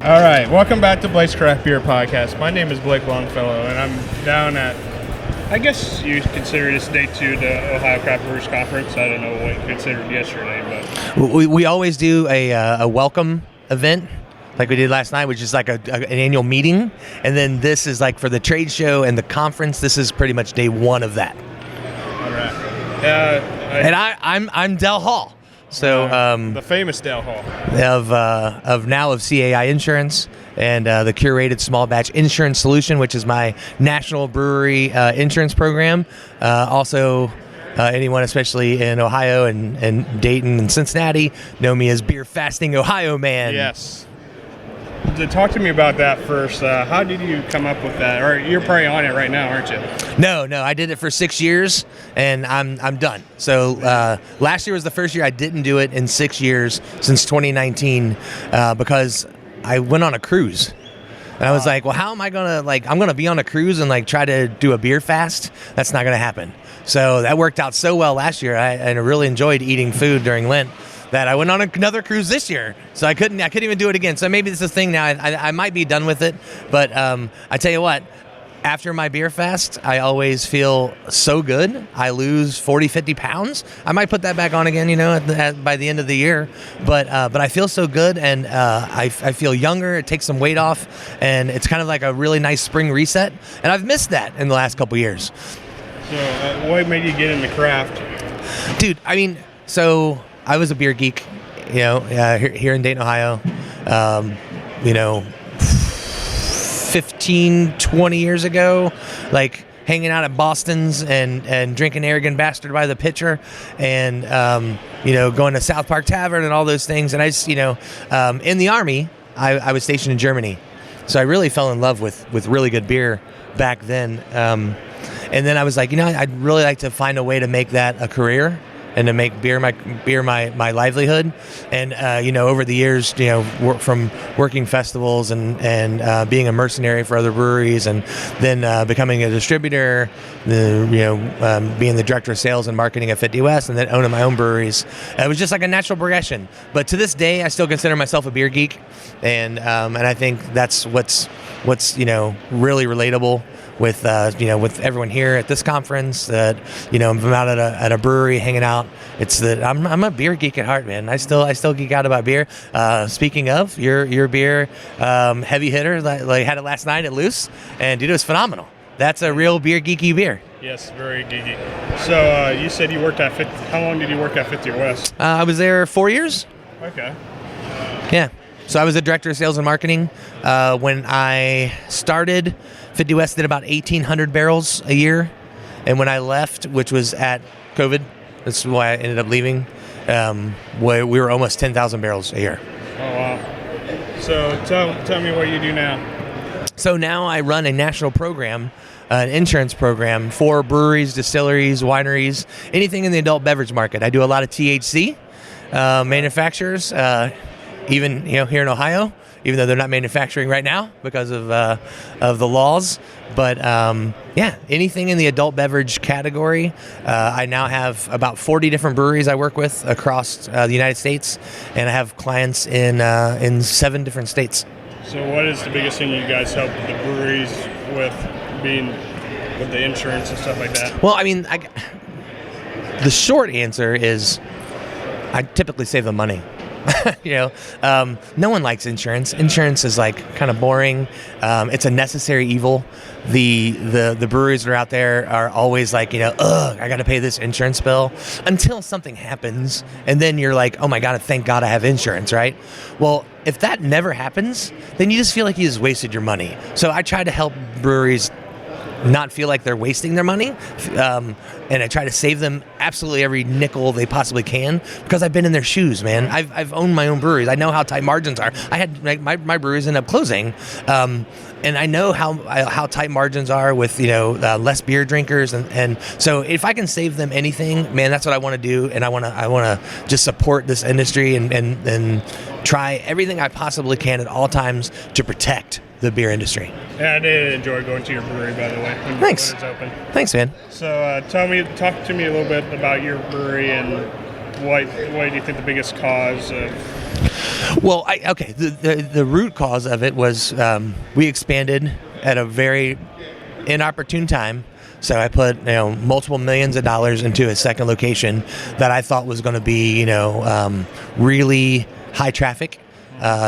All right, welcome back to Blake's Craft Beer Podcast. My name is Blake Longfellow, and I'm down at, I guess you consider this day 2 the Ohio Brewers Conference. I don't know what you considered yesterday, but we always do a welcome event like we did last night, which is like an annual meeting, and then this is like for the trade show and the conference. This is pretty much day 1 of that. All right, and I'm Dell Hall. So the famous Dell Hall of CAI Insurance and the curated small batch insurance solution, which is my national brewery insurance program. Also, anyone, especially in Ohio and Dayton and Cincinnati, know me as Beer Fasting Ohio Man. Yes. Talk to me about that first. How did you come up with that? Or you're probably on it right now, aren't you? No, I did it for 6 years, and I'm done. So last year was the first year I didn't do it in 6 years since 2019 because I went on a cruise. And I was like, well, how am I going to, I'm going to be on a cruise and, try to do a beer fast? That's not going to happen. So that worked out so well last year. I really enjoyed eating food during Lent that I went on another cruise this year. So I couldn't even do it again. So maybe this is a thing now. I might be done with it. But I tell you what, after my beer fast, I always feel so good. I lose 40, 50 pounds. I might put that back on again, by the end of the year. But I feel so good, and I feel younger. It takes some weight off, and it's kind of like a really nice spring reset. And I've missed that in the last couple years. So what made you get into craft? Dude, so I was a beer geek, here in Dayton, Ohio. 15, 20 years ago, hanging out at Boston's and drinking Arrogant Bastard by the pitcher and, going to South Park Tavern and all those things. And I just, in the Army, I was stationed in Germany. So I really fell in love with really good beer back then. And then I was like, I'd really like to find a way to make that a career and to make beer my livelihood. And over the years, from working festivals and being a mercenary for other breweries, and then becoming a distributor, being the director of sales and marketing at 50 West, and then owning my own breweries. It was just like a natural progression. But to this day, I still consider myself a beer geek, and I think that's what's really relatable with with everyone here at this conference. That I'm out at a brewery hanging out. It's that I'm a beer geek at heart, man. I still geek out about beer. Speaking of your beer, heavy hitter, had it last night at Loose, and dude, it was phenomenal. That's a real beer geeky beer. Yes, very geeky. So you said you worked at 50. How long did you work at 50 West? I was there 4 years. Okay. Yeah. So I was the director of sales and marketing. When I started, 50 West did about 1,800 barrels a year. And when I left, which was at COVID, that's why I ended up leaving, we were almost 10,000 barrels a year. Oh, wow. So tell me what you do now. So now I run a national program, an insurance program for breweries, distilleries, wineries, anything in the adult beverage market. I do a lot of THC manufacturers, even here in Ohio, even though they're not manufacturing right now because of the laws. But anything in the adult beverage category. I now have about 40 different breweries I work with across the United States, and I have clients in 7 different states. So what is the biggest thing you guys help the breweries with, being with the insurance and stuff like that? Well, the short answer is I typically save them money. No one likes insurance. Insurance is kind of boring. It's a necessary evil. The breweries that are out there are always I got to pay this insurance bill until something happens, and then you're like, oh my God, thank God I have insurance, right? Well, if that never happens, then you just feel like you just wasted your money. So I try to help breweries not feel like they're wasting their money, and I try to save them absolutely every nickel they possibly can, because I've been in their shoes, man. I've owned my own breweries. I know how tight margins are. I had my breweries end up closing, and I know how tight margins are with less beer drinkers, and so if I can save them anything, man, that's what I want to do, and I want to just support this industry and try everything I possibly can at all times to protect the beer industry. Yeah, I did enjoy going to your brewery, by the way. Thanks. When it's open. Thanks, man. So talk to me a little bit about your brewery, and what do you think the biggest cause of Well, the root cause of it was we expanded at a very inopportune time. So I put multiple millions of dollars into a second location that I thought was going to be really high traffic.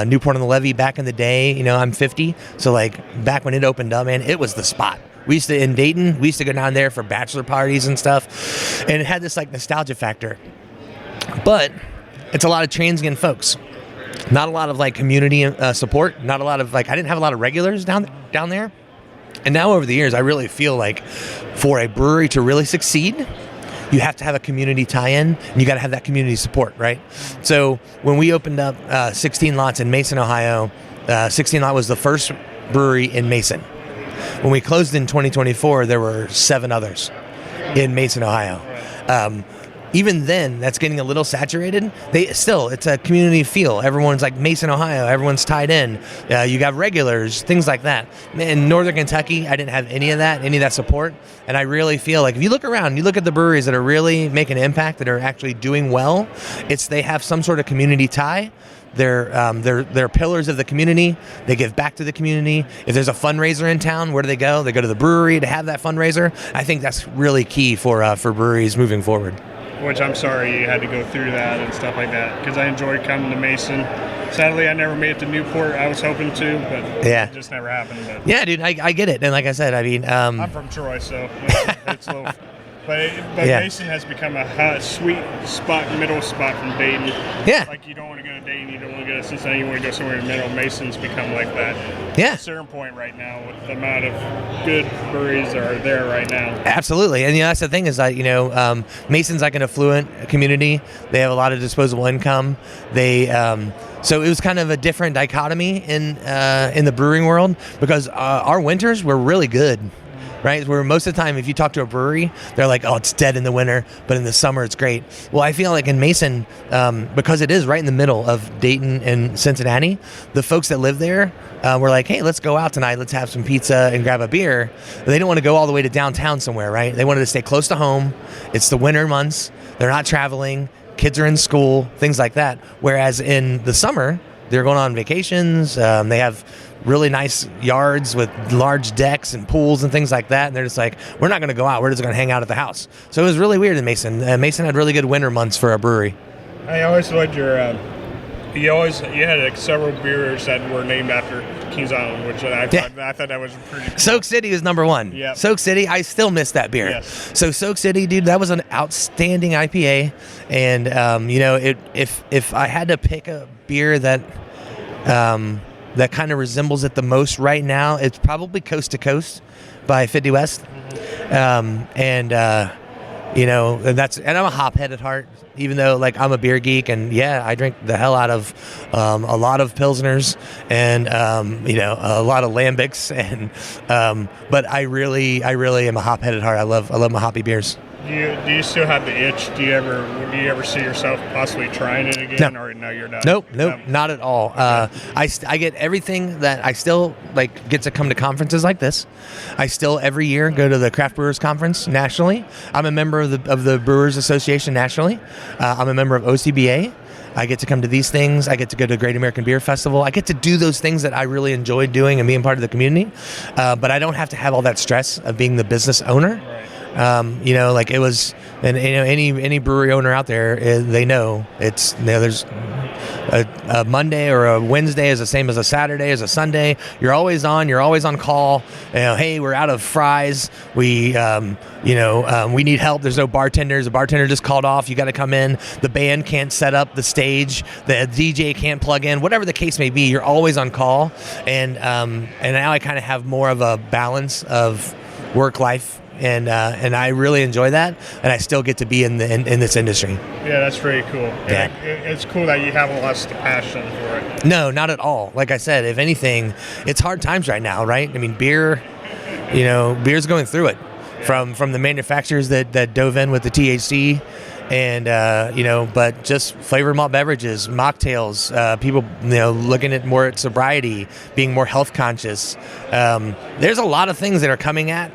Newport on the Levee back in the day, I'm 50, so like back when it opened up, man, it was the spot. In Dayton, we used to go down there for bachelor parties and stuff, and it had this like nostalgia factor. But it's a lot of transient folks, not a lot of like community support, not a lot of like, I didn't have a lot of regulars down there. And now over the years, I really feel like for a brewery to really succeed, you have to have a community tie-in, and you got to have that community support, right? So when we opened up 16 lots in Mason, Ohio, 16 lot was the first brewery in Mason. When we closed in 2024, there were 7 others in Mason, Ohio. Even then, that's getting a little saturated. It's a community feel. Everyone's like Mason, Ohio. Everyone's tied in. You got regulars, things like that. In Northern Kentucky, I didn't have any of that support. And I really feel like if you look around, you look at the breweries that are really making an impact, that are actually doing well, they have some sort of community tie. They're pillars of the community. They give back to the community. If there's a fundraiser in town, where do they go? They go to the brewery to have that fundraiser. I think that's really key for breweries moving forward. Which I'm sorry you had to go through that and stuff like that, because I enjoyed coming to Mason. Sadly, I never made it to Newport. I was hoping to, but it just never happened. But yeah, dude, I get it. And like I said, I mean... I'm from Troy, so it's a little... But Mason has become a hot, sweet spot, middle spot from Dayton. Yeah. Like you don't want to go to Dayton, you don't want to go to Cincinnati, you want to go somewhere in the middle. Mason's become like that. Yeah. Certain point right now with the amount of good breweries that are there right now. Absolutely. And that's the thing is that, Mason's like an affluent community. They have a lot of disposable income. So it was kind of a different dichotomy in the brewing world, because our winters were really good. Right, where most of the time, if you talk to a brewery, they're like, "Oh, it's dead in the winter, but in the summer, it's great." Well, I feel like in Mason, because it is right in the middle of Dayton and Cincinnati, the folks that live there were like, "Hey, let's go out tonight. Let's have some pizza and grab a beer." They didn't want to go all the way to downtown somewhere, right? They wanted to stay close to home. It's the winter months. They're not traveling. Kids are in school, things like that. Whereas in the summer, they're going on vacations. They have really nice yards with large decks and pools and things like that. And they're just like, we're not going to go out. We're just going to hang out at the house. So it was really weird in Mason. Mason had really good winter months for a brewery. I always liked your, you had like several beers that were named after Kings Island, which I thought that was pretty cool. Soak City is number one. Yep. Soak City, I still miss that beer. Yes. So Soak City, dude, that was an outstanding IPA. And, if I had to pick a beer that kind of resembles it the most right now, it's probably Coast to Coast by 50 West. And I'm a hophead at heart, even though like I'm a beer geek, and I drink the hell out of a lot of Pilsners and a lot of Lambics, and but I really am a hophead at heart. I love my hoppy beers. Do you still have the itch? Do you ever see yourself possibly trying it again? No. Or no, you're not? Nope, not at all. I get everything that I still get to come to conferences like this. I still every year go to the Craft Brewers Conference nationally. I'm a member of the Brewers Association nationally. I'm a member of OCBA. I get to come to these things. I get to go to Great American Beer Festival. I get to do those things that I really enjoy doing and being part of the community. But I don't have to have all that stress of being the business owner. Right. It was, and any brewery owner out there, they know it's there's a Monday or a Wednesday is the same as a Saturday, as a Sunday. You're always on call. Hey, we're out of fries. We need help. There's no bartenders. The bartender just called off. You got to come in. The band can't set up the stage. The DJ can't plug in. Whatever the case may be, you're always on call. And now I kind of have more of a balance of work life. And I really enjoy that, and I still get to be in this industry. Yeah, that's pretty cool. Yeah. It's cool that you have a lot of passion for it. No, not at all. Like I said, if anything, it's hard times right now, right? I mean, beer's going through it. From the manufacturers that dove in with the THC, and but just flavored malt beverages, mocktails, people looking at more at sobriety, being more health conscious. There's a lot of things that are coming at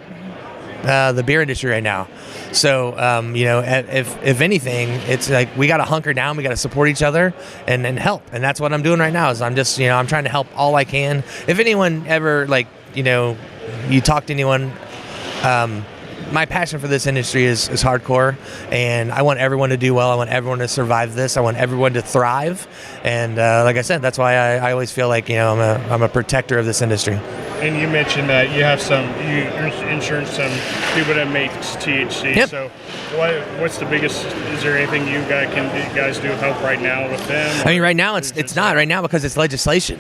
the beer industry right now. So, if anything, it's like we got to hunker down, we got to support each other and help. And that's what I'm doing right now is I'm just, I'm trying to help all I can. If anyone ever, you talk to anyone, my passion for this industry is hardcore, and I want everyone to do well. I want everyone to survive this. I want everyone to thrive. And like I said, that's why I always feel like, I'm a protector of this industry. And you mentioned that you have insurance some people that makes THC. Yep. So what's the biggest, is there anything you guys do help right now with them? I mean, right now it's not right now because it's legislation,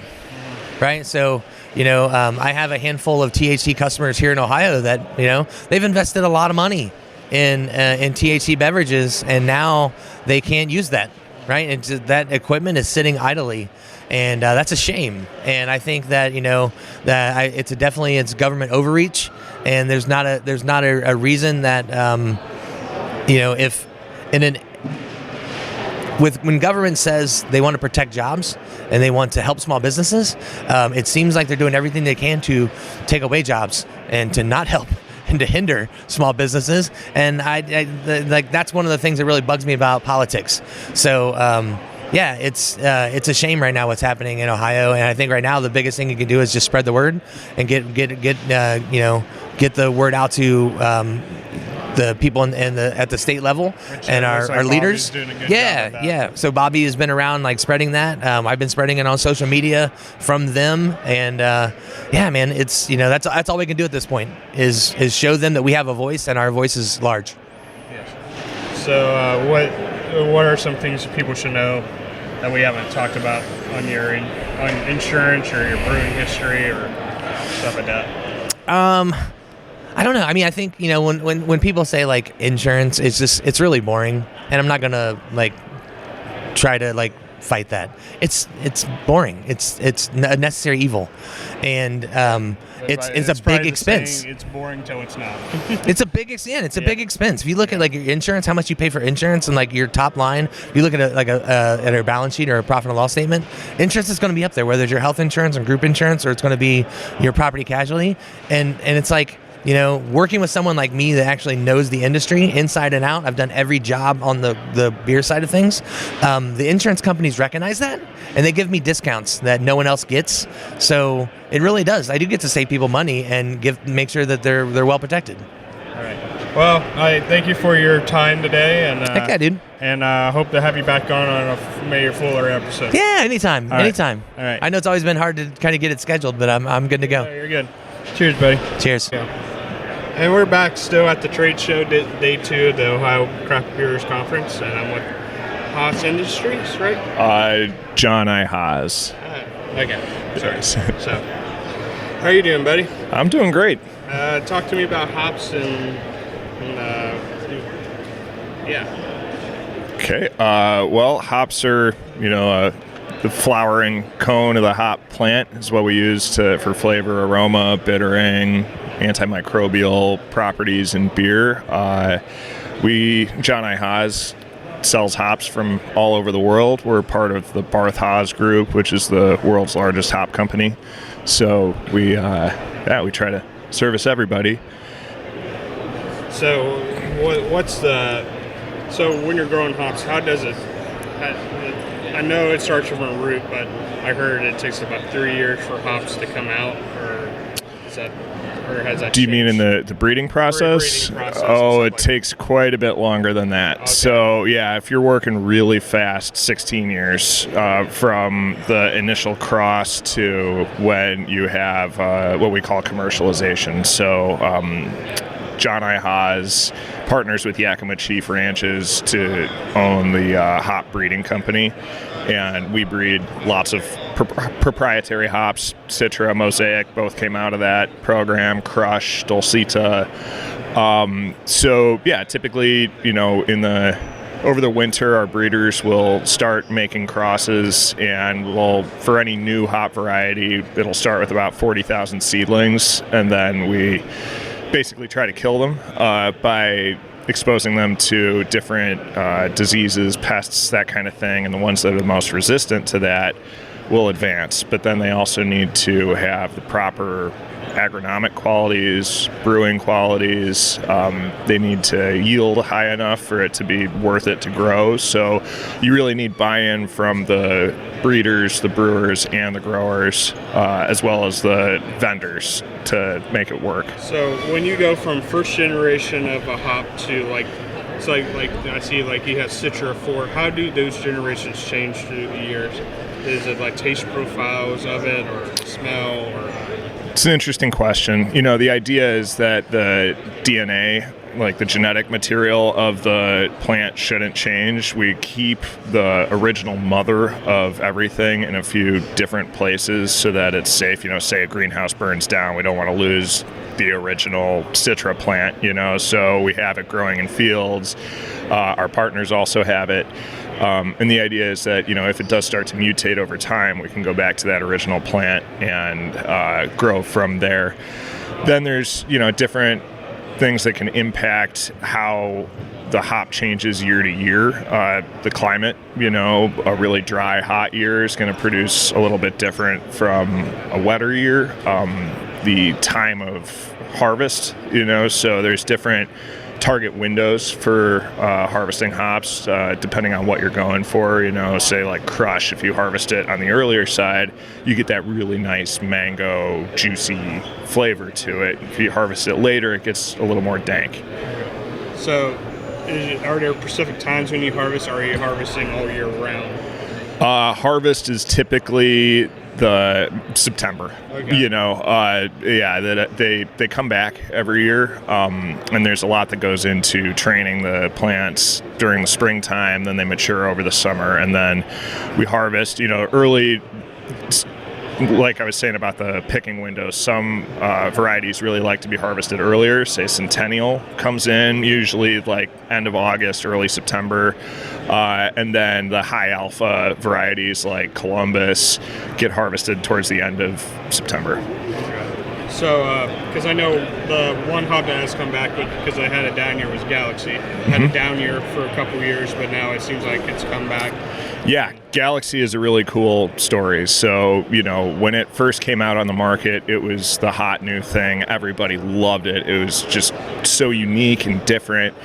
right? So, I have a handful of THC customers here in Ohio that, they've invested a lot of money in THC beverages, and now they can't use that, right? And that equipment is sitting idly. And that's a shame. And I think that it's government overreach, and there's not a reason that when government says they want to protect jobs and they want to help small businesses, it seems like they're doing everything they can to take away jobs and to not help and to hinder small businesses. And that's one of the things that really bugs me about politics. So. Yeah, it's a shame right now what's happening in Ohio, and I think right now the biggest thing you can do is just spread the word and get the word out to the people at the state level and our leaders. Yeah. So Bobby has been around spreading that. I've been spreading it on social media from them, and man, it's that's all we can do at this point is show them that we have a voice and our voice is large. Yes. So what are some things people should know that we haven't talked about on insurance or your brewing history or stuff like that? I don't know. I mean, I think when people say insurance, it's really boring, and I'm not gonna try to fight that. It's boring. It's a necessary evil, and it's a big expense. It's boring till it's not. It's a big big expense. If you look at your insurance, how much you pay for insurance, and your top line, if you look at at a balance sheet or a profit and loss statement, insurance is going to be up there, whether it's your health insurance and group insurance or it's going to be your property casualty, and it's working with someone like me that actually knows the industry inside and out. I've done every job on the beer side of things. The insurance companies recognize that, and they give me discounts that no one else gets. So it really does. I do get to save people money and make sure that they're well protected. All right. Well, I thank you for your time today, and heck yeah, dude. And hope to have you back on a Mayor Fuller episode. Yeah, anytime. Anytime. All right. I know it's always been hard to kind of get it scheduled, but I'm good to go. Yeah, you're good. Cheers, buddy. Cheers. Yeah. And we're back still at the trade show, day 2 of the Ohio Craft Brewers Conference, and I'm with Haas Industries, right? John Haas. Okay. Sorry. So, how are you doing, buddy? I'm doing great. Talk to me about hops and yeah. Okay. Well, hops are, the flowering cone of the hop plant is what we use for flavor, aroma, bittering, antimicrobial properties in beer. John Haas sells hops from all over the world. We're part of the Haas Group, which is the world's largest hop company. So we try to service everybody. So so when you're growing hops, how does it? I know it starts from a root, but I heard it takes about 3 years for hops to come out, or has that Do you changed? mean in the breeding process? It takes quite a bit longer than that. Okay. So, yeah, if you're working really fast, 16 years from the initial cross to when you have what we call commercialization. So, John Haas partners with Yakima Chief Ranches to own the hop breeding company, and we breed lots of proprietary hops. Citra, Mosaic both came out of that program, Crush, Dulcita. So yeah, typically, over the winter, our breeders will start making crosses, and for any new hop variety, it'll start with about 40,000 seedlings, and then we basically try to kill them by exposing them to different diseases, pests, that kind of thing, and the ones that are the most resistant to that will advance, but then they also need to have the proper agronomic qualities, brewing qualities. They need to yield high enough for it to be worth it to grow. So you really need buy-in from the breeders, the brewers, and the growers, as well as the vendors to make it work. So when you go from first generation of a hop to like I see like you have Citra 4, how do those generations change through the years? Is it like taste profiles of it or smell or? It's an interesting question. You know, the idea is that the DNA, like the genetic material of the plant, shouldn't change. We keep the original mother of everything in a few different places so that it's safe. You know, say a greenhouse burns down, we don't want to lose the original Citra plant, you know, so we have it growing in fields. Our partners also have it. And the idea is that, you know, if it does start to mutate over time, we can go back to that original plant and grow from there. Then there's, you know, different things that can impact how the hop changes year to year. The climate, you know, a really dry, hot year is going to produce a little bit different from a wetter year. The time of harvest, you know, so there's different target windows for harvesting hops, depending on what you're going for. You know, say like crush, if you harvest it on the earlier side, you get that really nice mango, juicy flavor to it. If you harvest it later, it gets a little more dank. So, are there specific times when you harvest, or are you harvesting all year round? Harvest is typically the September. Okay. You know, they come back every year, and there's a lot that goes into training the plants during the springtime. Then they mature over the summer, and then we harvest. You know, early. Like I was saying about the picking window, some varieties really like to be harvested earlier. Say Centennial comes in usually like end of August, early September. And then the high alpha varieties like Columbus get harvested towards the end of September. So, because I know the one hop that has come back, because I had a down year, was Galaxy. Had a down year for a couple years, but now it seems like it's come back. Yeah, Galaxy is a really cool story. So, you know, when it first came out on the market, it was the hot new thing. Everybody loved it. It was just so unique and different.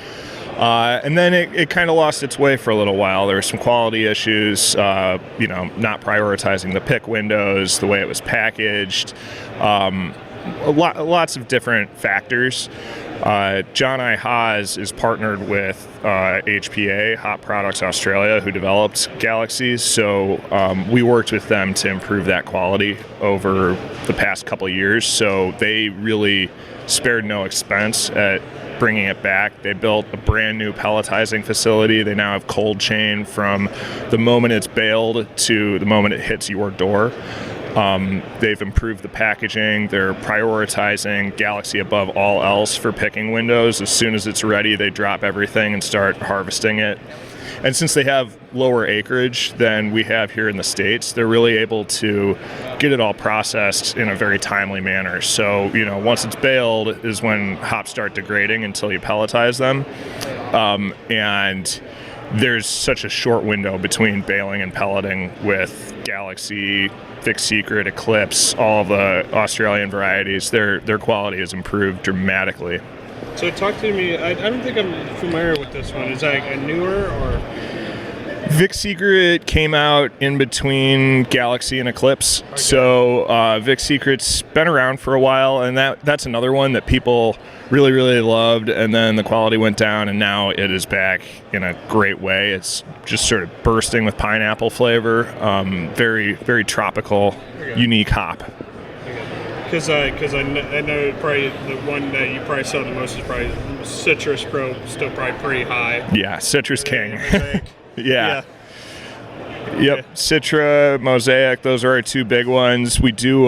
And then it kind of lost its way for a little while. There were some quality issues, you know, not prioritizing the pick windows, the way it was packaged, lots of different factors. John I. Haas is partnered with HPA, Hop Products Australia, who developed Galaxy. So we worked with them to improve that quality over the past couple of years. So they really spared no expense at bringing it back. They built a brand new pelletizing facility. They now have cold chain from the moment it's baled to the moment it hits your door. They've improved the packaging. They're prioritizing Galaxy above all else for picking windows. As soon as it's ready, they drop everything and start harvesting it. And since they have lower acreage than we have here in the States, they're really able to get it all processed in a very timely manner. So, you know, once it's baled is when hops start degrading until you pelletize them. And there's such a short window between baling and pelleting with Galaxy, Vic Secret, Eclipse, all of the Australian varieties. Their quality has improved dramatically. So talk to me, I don't think I'm familiar with this one. Is that a newer or? Vic Secret came out in between Galaxy and Eclipse. Okay. So Vic Secret's been around for a while, and that's another one that people really, really loved, and then the quality went down, and now it is back in a great way. It's just sort of bursting with pineapple flavor. Very, very tropical, unique hop. Because I know probably the one that you probably sell the most is probably Citrus Pro, still probably pretty high. Yeah, Citrus King. Yeah. Yep, Citra, Mosaic, those are our two big ones. We do,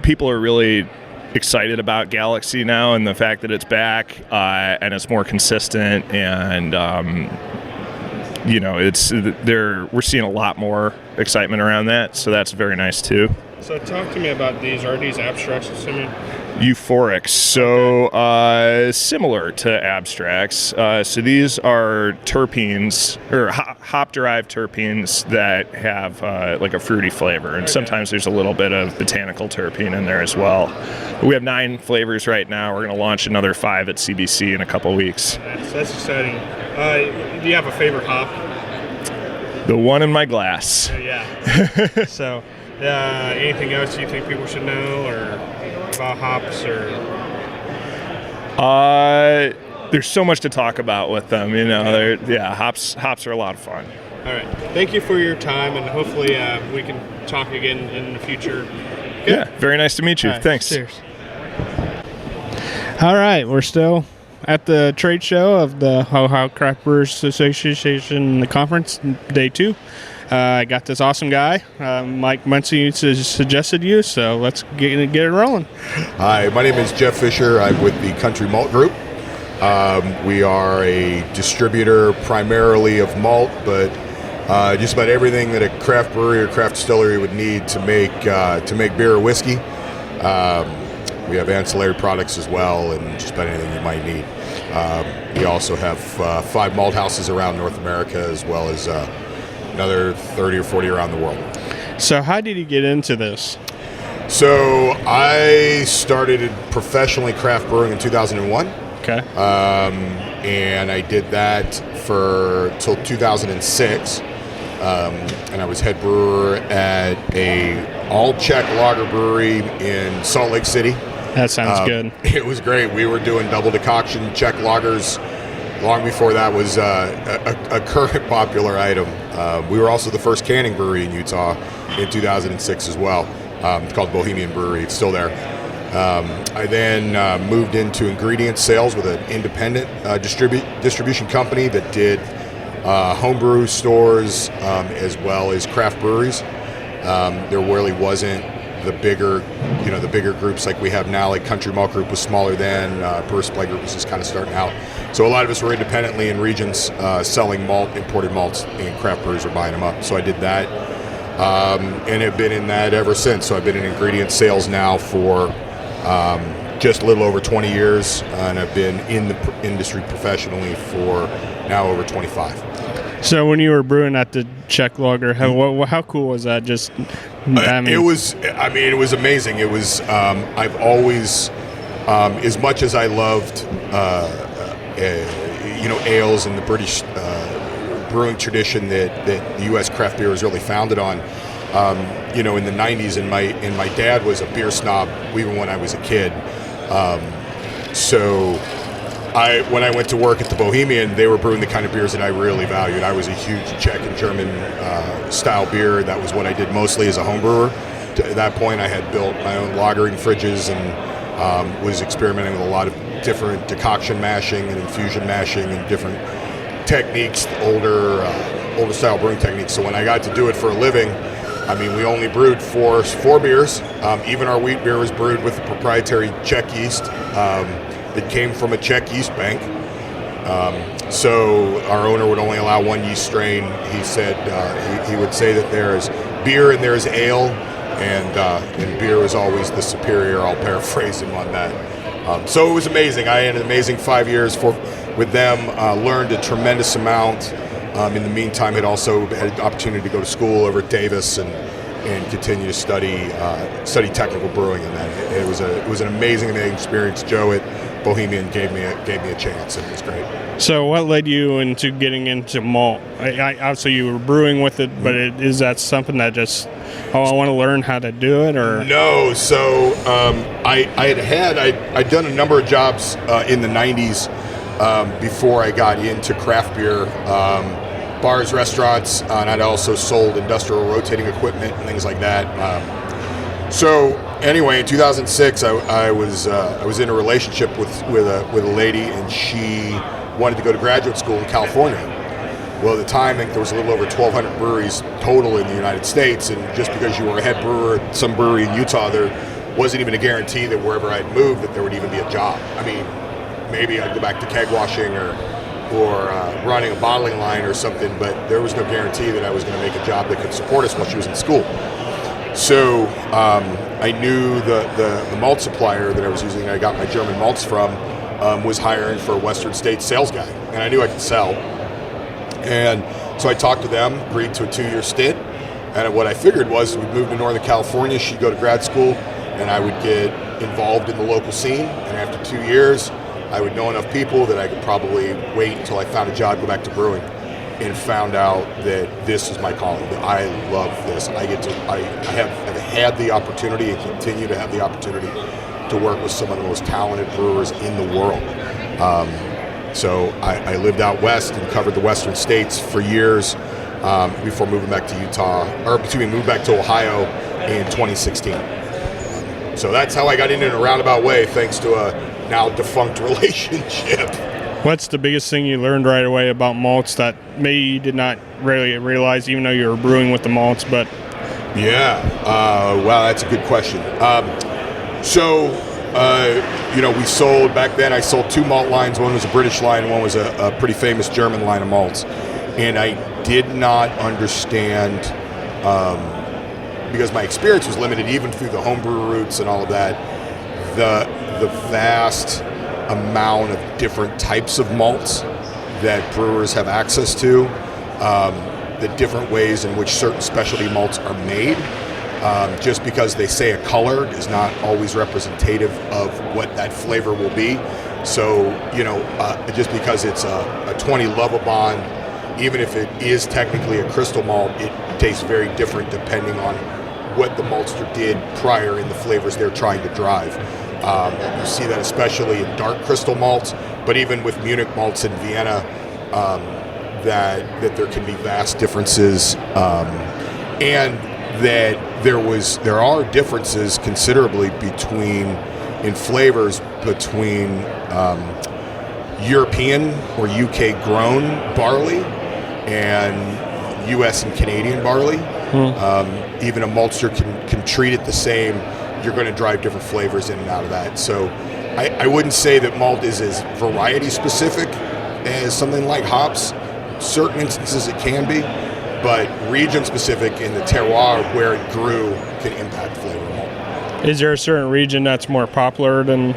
people are really excited about Galaxy now and the fact that it's back and it's more consistent, and you know, we're seeing a lot more excitement around that, so that's very nice too. So talk to me about these. Are these abstracts, assuming? Euphorics, so similar to abstracts. So these are terpenes, or hop-derived terpenes that have like a fruity flavor, and sometimes there's a little bit of botanical terpene in there as well. We have 9 flavors right now. We're going to launch another 5 at CBC in a couple weeks. That's exciting. Do you have a favorite hop? The one in my glass. Yeah. So, anything else you think people should know, or about hops, or? There's so much to talk about with them. You know, hops are a lot of fun. All right. Thank you for your time, and hopefully we can talk again in the future. Good. Yeah. Very nice to meet you. Right, Thanks. Cheers. All right. We're still at the trade show of the Ohio Craft Brewers Association, the conference, day 2. I got this awesome guy, Mike Muncie, suggested you, so let's get it rolling. Hi, my name is Geoff Fisher. I'm with the Country Malt Group. We are a distributor primarily of malt, but just about everything that a craft brewery or craft distillery would need to make beer or whiskey. We have ancillary products as well, and just about anything you might need. We also have 5 malt houses around North America, as well as another 30 or 40 around the world. So how did you get into this? So I started professionally craft brewing in 2001. Okay. And I did that till 2006. And I was head brewer at a all-Czech lager brewery in Salt Lake City. That sounds good. It was great. We were doing double decoction Czech lagers long before that was a current popular item. We were also the first canning brewery in Utah in 2006 as well. It's called Bohemian Brewery. It's still there. I then moved into ingredient sales with an independent distribution company that did homebrew stores as well as craft breweries. There really wasn't the bigger groups like we have now. Like Country Malt Group was smaller then. Brewer Supply Group was just kind of starting out. So a lot of us were independently in regions selling malt, imported malts, and craft brewers were buying them up. So I did that, and have been in that ever since. So I've been in ingredient sales now for just a little over 20 years, and I've been in the industry professionally for now over 25. So when you were brewing at the Czech lager, how cool was that? Just it was amazing. It was I've always, as much as I loved ales and the British brewing tradition that the U.S. craft beer was really founded on. In the 90s, and my dad was a beer snob even when I was a kid. When I went to work at the Bohemian, they were brewing the kind of beers that I really valued. I was a huge Czech and German style beer. That was what I did mostly as a home brewer. At that point, I had built my own lagering fridges and was experimenting with a lot of different decoction mashing and infusion mashing and different techniques, older style brewing techniques. So when I got to do it for a living, we only brewed four beers. Even our wheat beer was brewed with a proprietary Czech yeast that came from a Czech yeast bank. So our owner would only allow one yeast strain. He said he would say that there is beer and there is ale, and beer is always the superior. I'll paraphrase him on that. So it was amazing. I had an amazing 5 years with them. Learned a tremendous amount. In the meantime, had also had an opportunity to go to school over at Davis and continue to study technical brewing, and that it was an amazing experience. Joe at Bohemian gave me a chance, and it was great. So what led you into getting into malt? Obviously you were brewing with it, but is that something that just, I want to learn how to do it, or? No, so I'd done a number of jobs in the 90s before I got into craft beer. Bars, restaurants, and I'd also sold industrial rotating equipment and things like that. So anyway, in 2006, I was in a relationship with a lady, and she wanted to go to graduate school in California. Well, at the time, I think there was a little over 1,200 breweries total in the United States, and just because you were a head brewer at some brewery in Utah, there wasn't even a guarantee that wherever I'd moved that there would even be a job. Maybe I'd go back to keg washing or running a bottling line or something, but there was no guarantee that I was going to make a job that could support us while she was in school. So I knew the malt supplier that I was using, I got my German malts from, was hiring for a Western States sales guy, and I knew I could sell. And so I talked to them, agreed to a 2-year stint, and what I figured was we'd move to Northern California, she'd go to grad school, and I would get involved in the local scene, and after 2 years, I would know enough people that I could probably wait until I found a job, go back to brewing, and found out that this is my calling, that I love this. I have had the opportunity and continue to have the opportunity to work with some of the most talented brewers in the world. So I lived out west and covered the western states for years before moving back to moved back to Ohio in 2016. So that's how I got in a roundabout way, thanks to a now defunct relationship. What's the biggest thing you learned right away about malts that maybe you did not really realize, even though you were brewing with the malts? But wow, that's a good question. We sold back then. I sold 2 malt lines. One was a British line, and one was a pretty famous German line of malts. And I did not understand, because my experience was limited, even through the homebrew routes and all of that, the vast amount of different types of malts that brewers have access to, the different ways in which certain specialty malts are made. Just because they say a color is not always representative of what that flavor will be. So, just because it's a 20 Lovibond, even if it is technically a crystal malt, it tastes very different depending on what the maltster did prior in the flavors they're trying to drive. You see that especially in dark crystal malts, but even with Munich malts in Vienna, that there can be vast differences, and that there are differences considerably in flavors between European or UK grown barley and US and Canadian barley. Even a maltster can treat it the same. You're going to drive different flavors in and out of that. So I wouldn't say that malt is as variety specific as something like hops. Certain instances it can be, but region specific in the terroir where it grew can impact flavor of malt. Is there a certain region that's more popular than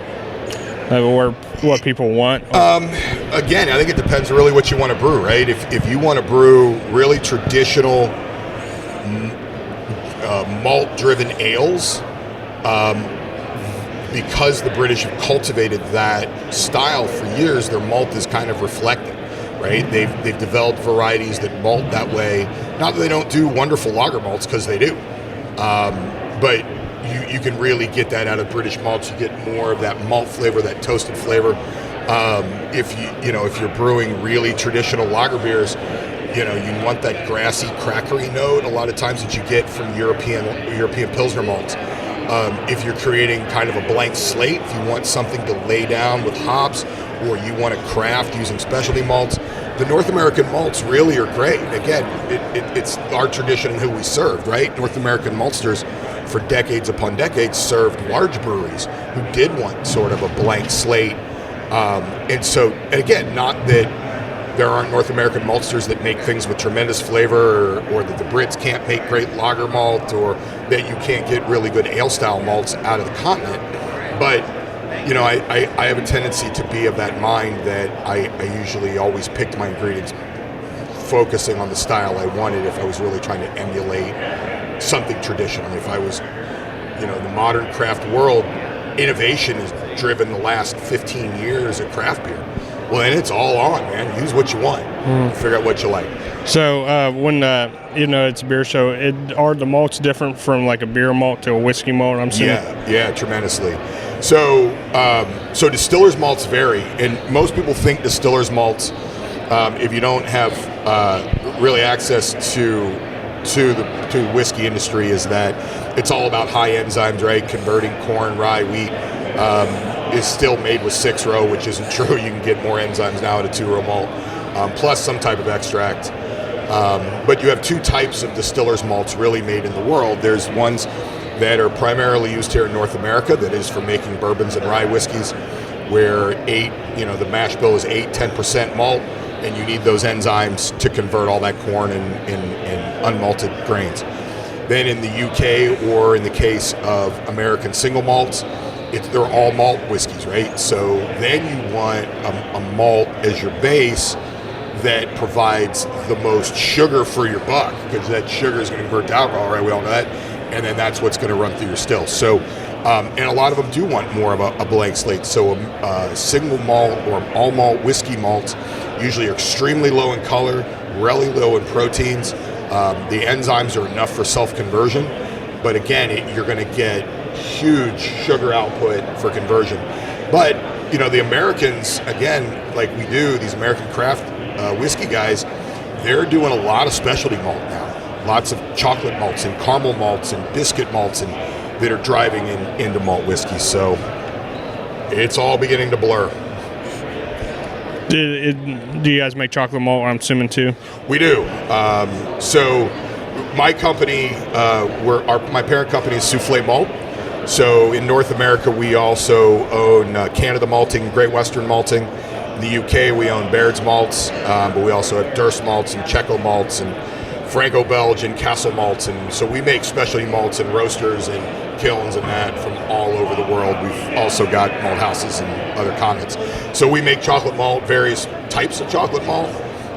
or what people want? Again, I think it depends really what you want to brew, right? If you want to brew really traditional malt-driven ales, because the British have cultivated that style for years, their malt is kind of reflected. Right, they've developed varieties that malt that way. Not that they don't do wonderful lager malts, because they do, but you can really get that out of British malts. You get more of that malt flavor, that toasted flavor. If you're brewing really traditional lager beers, you want that grassy, crackery note a lot of times that you get from European Pilsner malts. If you're creating kind of a blank slate, if you want something to lay down with hops, or you want to craft using specialty malts, the North American malts really are great. Again, it's our tradition and who we served, right? North American maltsters for decades upon decades served large breweries who did want sort of a blank slate. And again, not that there aren't North American maltsters that make things with tremendous flavor, or that the Brits can't make great lager malt, or that you can't get really good ale style malts out of the continent. But I have a tendency to be of that mind that I usually always picked my ingredients focusing on the style I wanted if I was really trying to emulate something traditional. If I was, the modern craft world, innovation has driven the last 15 years of craft beer. Well, then it's all on, man. Use what you want. Figure out what you like. So when it's a beer show, are the malts different from like a beer malt to a whiskey malt? I'm assuming. Yeah, tremendously. So distillers malts vary, and most people think distillers malts, if you don't have really access to the whiskey industry, is that it's all about high enzymes, right? Converting corn, rye, wheat. Is still made with 6-row, which isn't true. You can get more enzymes now at a 2-row malt, plus some type of extract. But you have 2 types of distillers malts really made in the world. There's ones that are primarily used here in North America, that is for making bourbons and rye whiskeys, where the mash bill is 8-10% malt, and you need those enzymes to convert all that corn and unmalted grains. Then in the UK, or in the case of American single malts, they're all malt whiskeys, right? So then you want a malt as your base that provides the most sugar for your buck, because that sugar is going to convert to alcohol, right? We all know that. And then that's what's going to run through your still. So, and a lot of them do want more of a blank slate. So a single malt or all malt whiskey malts usually are extremely low in color, really low in proteins. The enzymes are enough for self-conversion. But again, you're going to get huge sugar output for conversion. But, you know, the Americans, again, like we do, these American craft whiskey guys, they're doing a lot of specialty malt now. Lots of chocolate malts and caramel malts and biscuit malts and that are driving into malt whiskey. So it's all beginning to blur. Do you guys make chocolate malt, I'm assuming, too? We do. So my company, my parent company is Soufflé Malt. So in North America, we also own Canada Malting, Great Western Malting. In the UK, we own Baird's Malts, but we also have Durst Malts and Checo Malts and Franco-Belge and Castle Malts. And so we make specialty malts and roasters and kilns and that from all over the world. We've also got malt houses in other continents. So we make chocolate malt, various types of chocolate malt,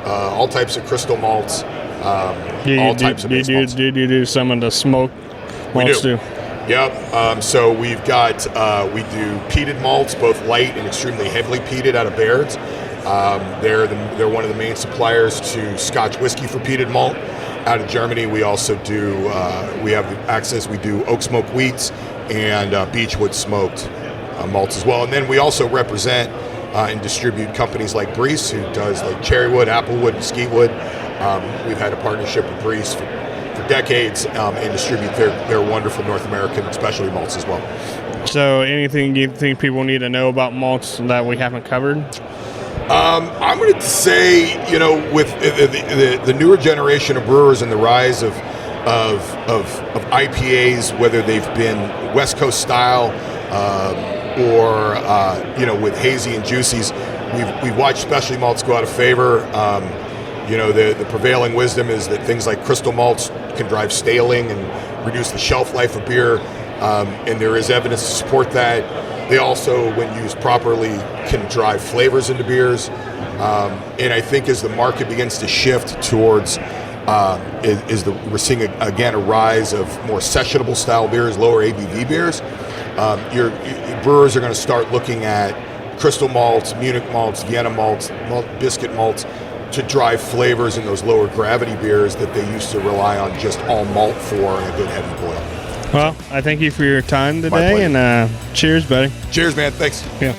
all types of crystal malts, all types of base malts. Do you do some of the smoke malts too? Yep. So we've got, we do peated malts, both light and extremely heavily peated out of Baird's. They're one of the main suppliers to Scotch whiskey for peated malt. Out of Germany, we also do, we have access, we do oak smoke wheats and beechwood smoked malts as well. And then we also represent and distribute companies like Brees, who does like cherrywood, applewood, and skeetwood. We've had a partnership with Brees for decades and distribute their wonderful North American specialty malts as well. So anything you think people need to know about malts that we haven't covered? I'm going to say, you know, with the newer generation of brewers and the rise of IPAs, whether they've been West Coast style or you know, with hazy and juicies, we've watched specialty malts go out of favor. You know, the prevailing wisdom is that things like crystal malts can drive staling and reduce the shelf life of beer, and there is evidence to support that. They also, when used properly, can drive flavors into beers. And I think as the market begins to shift towards, we're seeing again a rise of more sessionable style beers, lower ABV beers. Your brewers are going to start looking at crystal malts, Munich malts, Vienna malts, biscuit malts, to drive flavors in those lower gravity beers that they used to rely on just all malt for and a good heavy boil. Well, I thank you for your time today, and cheers, buddy. Cheers, man. Thanks. Yeah.